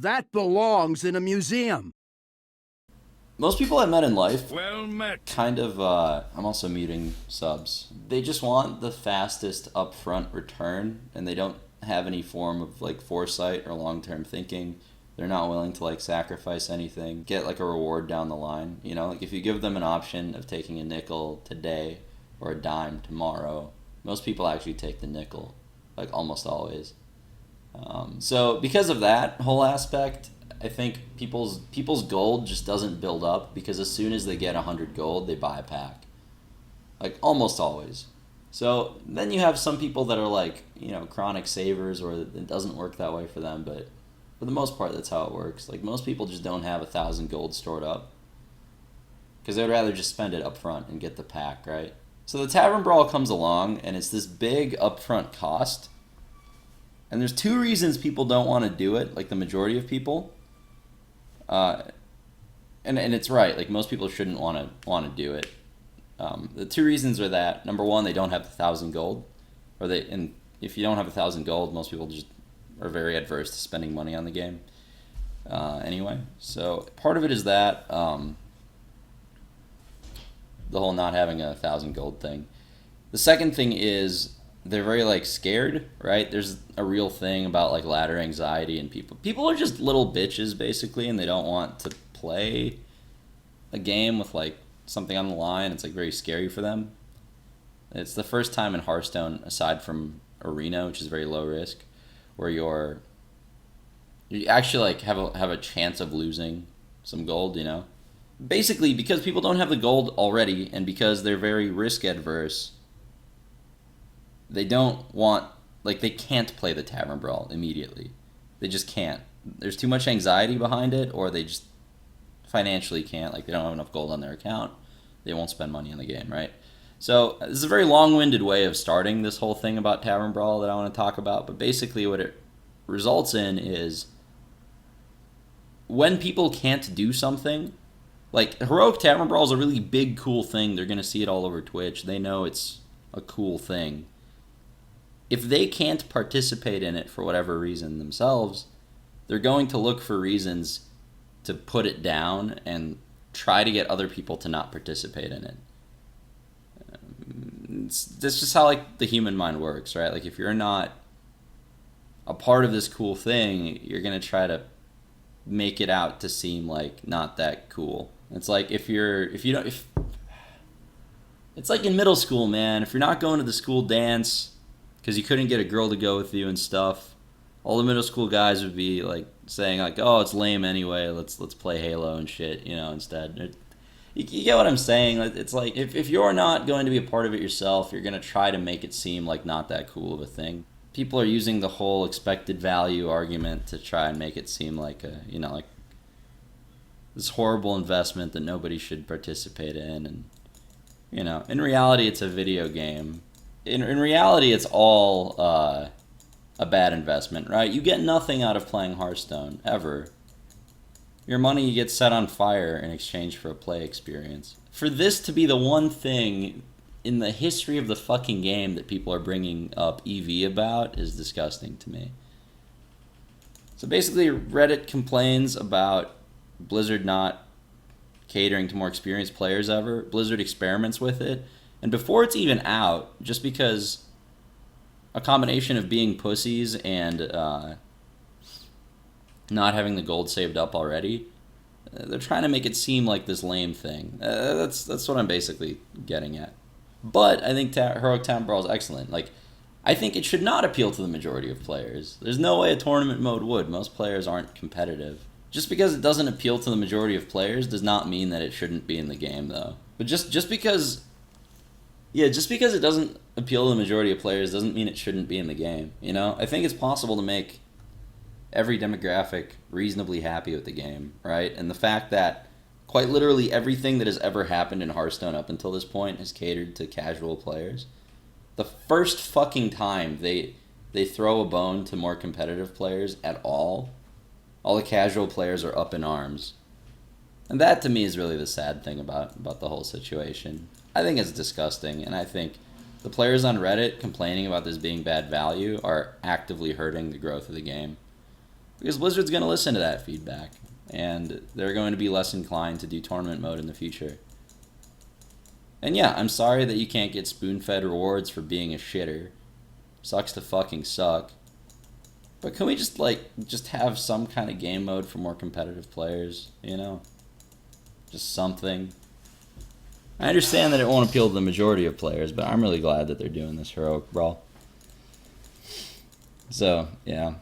That belongs in a museum. Most people I've met in life, Well met. kind of, I'm also muting subs. They just want the fastest upfront return, and they don't have any form of like foresight or long-term thinking. They're not willing to like sacrifice anything, get like a reward down the line. You know, like if you give them an option of taking a nickel today or a dime tomorrow, most people actually take the nickel, like almost always. So because of that whole aspect, I think people's gold just doesn't build up because as soon as they get 100 gold, they buy a pack. Like almost always. So then you have some people that are like, you know, chronic savers, or it doesn't work that way for them, but for the most part that's how it works. Like most people just don't have 1,000 gold stored up because they'd rather just spend it up front and get the pack, right? So the Tavern Brawl comes along and it's this big upfront cost. And there's two reasons people don't want to do it, like the majority of people. And it's right, like most people shouldn't want to do it. The two reasons are that number one, they don't have 1,000 gold, and if you don't have 1,000 gold, most people just are very adverse to spending money on the game. Anyway, so part of it is that the whole not having 1,000 gold thing. The second thing is they're very like scared, right? There's a real thing about like ladder anxiety, and people are just little bitches basically, and they don't want to play a game with like something on the line. It's like very scary for them. It's the first time in Hearthstone, aside from Arena, which is very low risk, where you actually like have a chance of losing some gold, you know? Basically because people don't have the gold already, and because they're very risk adverse, they don't want, like, they can't play the Tavern Brawl immediately. They just can't. There's too much anxiety behind it, or they just financially can't. Like, they don't have enough gold on their account. They won't spend money on the game, right? So, this is a very long-winded way of starting this whole thing about Tavern Brawl that I want to talk about, but basically what it results in is when people can't do something, like, Heroic Tavern Brawl is a really big, cool thing. They're going to see it all over Twitch. They know it's a cool thing. If they can't participate in it for whatever reason themselves, they're going to look for reasons to put it down and try to get other people to not participate in it. That's just how like the human mind works, right? Like if you're not a part of this cool thing, you're gonna try to make it out to seem like not that cool. It's like if it's like in middle school, man. If you're not going to the school dance because you couldn't get a girl to go with you and stuff, all the middle school guys would be like saying like, "Oh, it's lame anyway. Let's play Halo and shit," you know. Instead, you get what I'm saying? It's like if you're not going to be a part of it yourself, you're gonna try to make it seem like not that cool of a thing. People are using the whole expected value argument to try and make it seem like like this horrible investment that nobody should participate in, and in reality, it's a video game. In reality, it's all a bad investment, right? You get nothing out of playing Hearthstone, ever. Your money gets set on fire in exchange for a play experience. For this to be the one thing in the history of the fucking game that people are bringing up EV about is disgusting to me. So basically, Reddit complains about Blizzard not catering to more experienced players ever. Blizzard experiments with it. And before it's even out, just because a combination of being pussies and not having the gold saved up already, they're trying to make it seem like this lame thing. That's what I'm basically getting at. But I think Heroic Tavern Brawl is excellent. Like, I think it should not appeal to the majority of players. There's no way a tournament mode would. Most players aren't competitive. Just because it doesn't appeal to the majority of players does not mean that it shouldn't be in the game, though. But just because it doesn't appeal to the majority of players doesn't mean it shouldn't be in the game, you know? I think it's possible to make every demographic reasonably happy with the game, right? And the fact that quite literally everything that has ever happened in Hearthstone up until this point has catered to casual players. The first fucking time they throw a bone to more competitive players at all the casual players are up in arms. And that to me is really the sad thing about the whole situation. I think it's disgusting, and I think the players on Reddit complaining about this being bad value are actively hurting the growth of the game. Because Blizzard's going to listen to that feedback, and they're going to be less inclined to do tournament mode in the future. And yeah, I'm sorry that you can't get spoon-fed rewards for being a shitter. Sucks to fucking suck. But can we just have some kind of game mode for more competitive players, you know? Just something. I understand that it won't appeal to the majority of players, but I'm really glad that they're doing this heroic brawl. So, yeah.